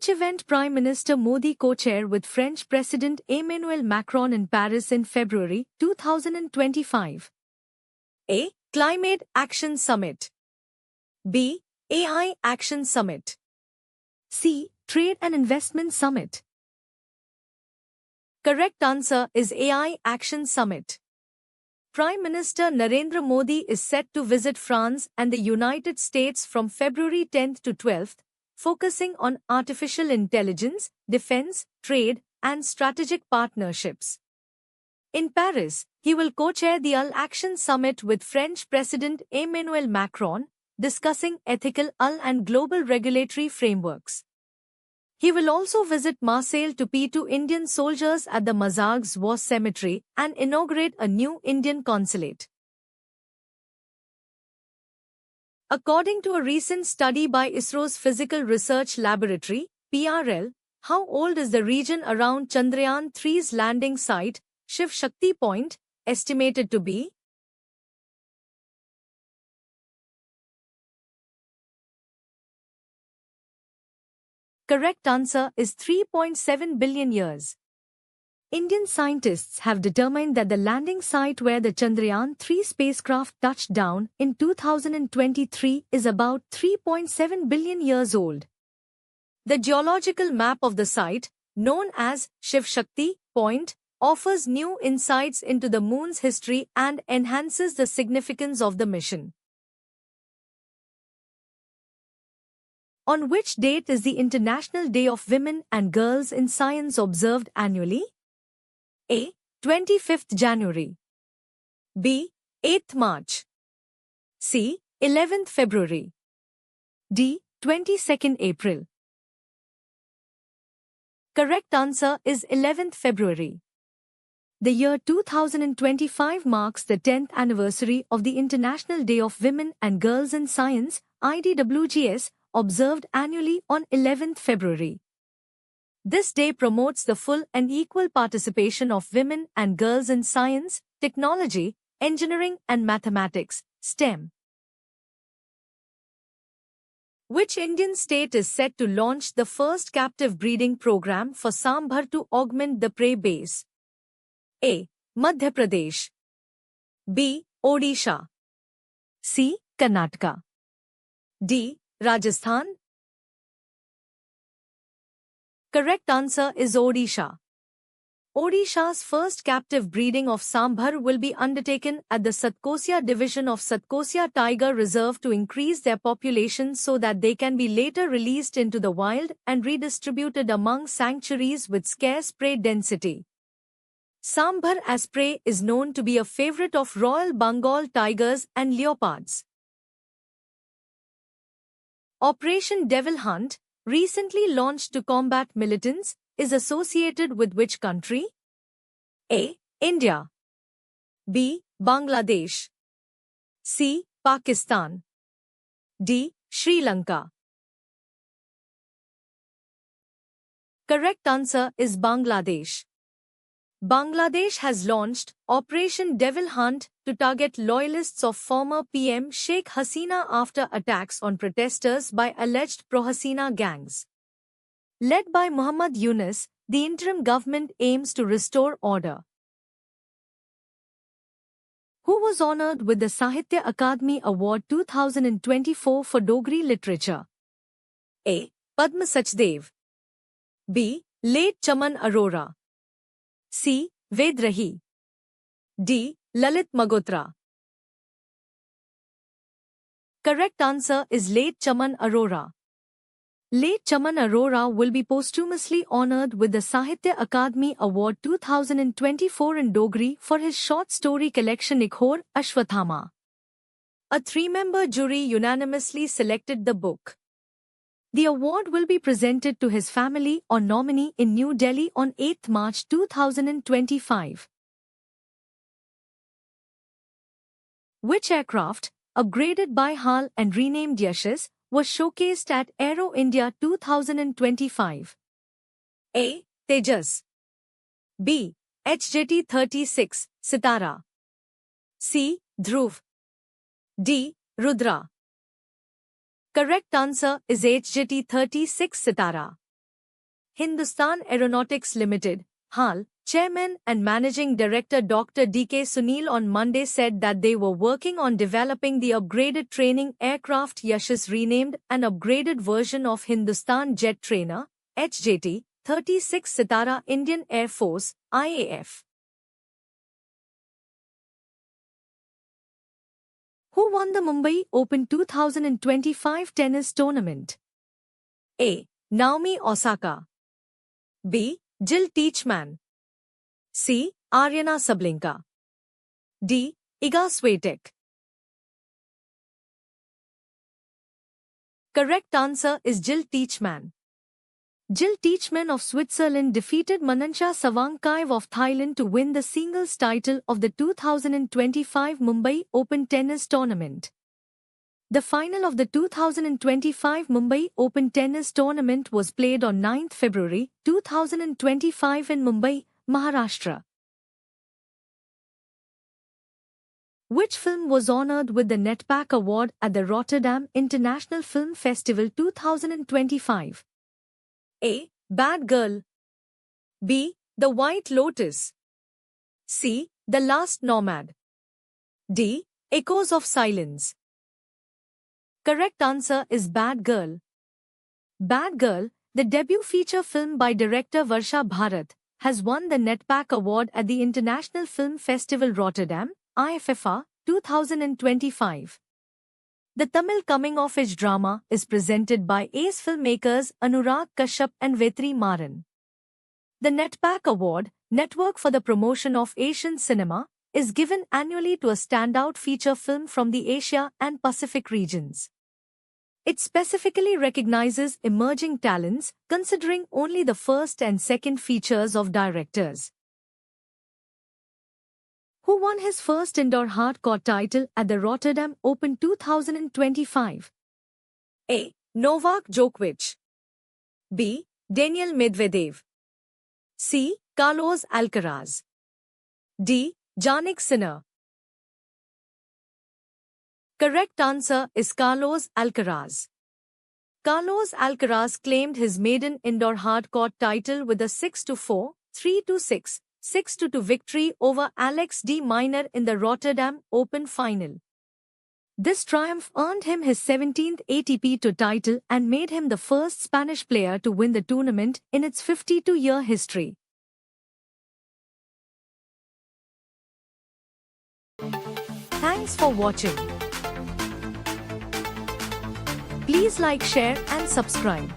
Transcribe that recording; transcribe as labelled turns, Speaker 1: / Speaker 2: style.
Speaker 1: Which event Prime Minister Modi co-chair with French President Emmanuel Macron in Paris in February 2025? A. Climate Action Summit. B. AI Action Summit. C. Trade and Investment Summit. Correct answer is AI Action Summit. Prime Minister Narendra Modi is set to visit France and the United States from February 10 to 12, focusing on artificial intelligence, defense, trade, and strategic partnerships. In Paris, he will co-chair the AI Action Summit with French President Emmanuel Macron, discussing ethical AI and global regulatory frameworks. He will also visit Marseille to pay to Indian soldiers at the Mazargues War Cemetery and inaugurate a new Indian consulate. According to a recent study by ISRO's Physical Research Laboratory, PRL, how old is the region around Chandrayaan-3's landing site, Shiv Shakti Point, estimated to be? Correct answer is 3.7 billion years. Indian scientists have determined that the landing site where the Chandrayaan-3 spacecraft touched down in 2023 is about 3.7 billion years old. The geological map of the site, known as Shiv Shakti Point, offers new insights into the Moon's history and enhances the significance of the mission. On which date is the International Day of Women and Girls in Science observed annually? A. 25th January. B. 8th March. C. 11th February. D. 22nd April. Correct answer is 11th February. The year 2025 marks the 10th anniversary of the International Day of Women and Girls in Science, IDWGS, observed annually on 11th February. This day promotes the full and equal participation of women and girls in science, technology, engineering and mathematics, STEM. Which Indian state is set to launch the first captive breeding program for Sambhar to augment the prey base? A. Madhya Pradesh. B. Odisha. C. Karnataka. D. Rajasthan. Correct answer is Odisha. Odisha's first captive breeding of Sambhar will be undertaken at the Satkosia division of Satkosia Tiger Reserve to increase their population so that they can be later released into the wild and redistributed among sanctuaries with scarce prey density. Sambhar as prey is known to be a favorite of Royal Bengal tigers and leopards. Operation Devil Hunt, recently launched to combat militants, is associated with which country? A. India. B. Bangladesh. C. Pakistan. D. Sri Lanka. Correct answer is Bangladesh. Bangladesh has launched Operation Devil Hunt to target loyalists of former PM Sheikh Hasina after attacks on protesters by alleged pro-Hasina gangs. Led by Muhammad Yunus, the interim government aims to restore order. Who was honored with the Sahitya Akademi Award 2024 for Dogri literature? A. Padma Sachdev. B. Late Chaman Arora. C. Ved Rahi. D. Lalit Magotra. Correct answer is Late Chaman Arora. Late Chaman Arora will be posthumously honored with the Sahitya Akademi Award 2024 in Dogri for his short story collection Ikhor Ashwathama. A 3-member jury unanimously selected the book. The award will be presented to his family or nominee in New Delhi on 8th March 2025. Which aircraft, upgraded by HAL and renamed Yashas, was showcased at Aero India 2025? A. Tejas. B. HJT-36, Sitara. C. Dhruv. D. Rudra. Correct answer is HJT-36 Sitara. Hindustan Aeronautics Limited, HAL, Chairman and Managing Director Dr. D.K. Sunil on Monday said that they were working on developing the upgraded training aircraft Yashas, renamed an upgraded version of Hindustan Jet Trainer, HJT, 36 Sitara Indian Air Force, IAF. Who won the Mumbai Open 2025 tennis tournament? A. Naomi Osaka. B. Jill Teichmann. C. Aryana Sabalenka. D. Iga Swiatek. Correct answer is Jill Teichmann. Jill Teichmann of Switzerland defeated Manansha Sawankaiv of Thailand to win the singles title of the 2025 Mumbai Open Tennis Tournament. The final of the 2025 Mumbai Open Tennis Tournament was played on 9th February 2025 in Mumbai, Maharashtra. Which film was honored with the Netpack Award at the Rotterdam International Film Festival 2025? A. Bad Girl. B. The White Lotus. C. The Last Nomad. D. Echoes of Silence. Correct answer is Bad Girl. Bad Girl, the debut feature film by director Varsha Bharat, has won the Netpack Award at the International Film Festival Rotterdam, IFFA, 2025. The Tamil coming-of-age drama is presented by ace filmmakers Anurag Kashyap and Vetri Maran. The Netpack Award, Network for the Promotion of Asian Cinema, is given annually to a standout feature film from the Asia and Pacific regions. It specifically recognizes emerging talents, considering only the first and second features of directors. Who won his first indoor hardcourt title at the Rotterdam Open 2025? A. Novak Djokovic. B. Daniil Medvedev. C. Carlos Alcaraz. D. Jannik Sinner. Correct answer is Carlos Alcaraz. Carlos Alcaraz claimed his maiden indoor hardcourt title with a 6-4, 3-6, 6-2 victory over Alex de Minaur in the Rotterdam Open final. This triumph earned him his 17th ATP Tour title and made him the first Spanish player to win the tournament in its 52-year history. Thanks for watching. Please like, share and subscribe.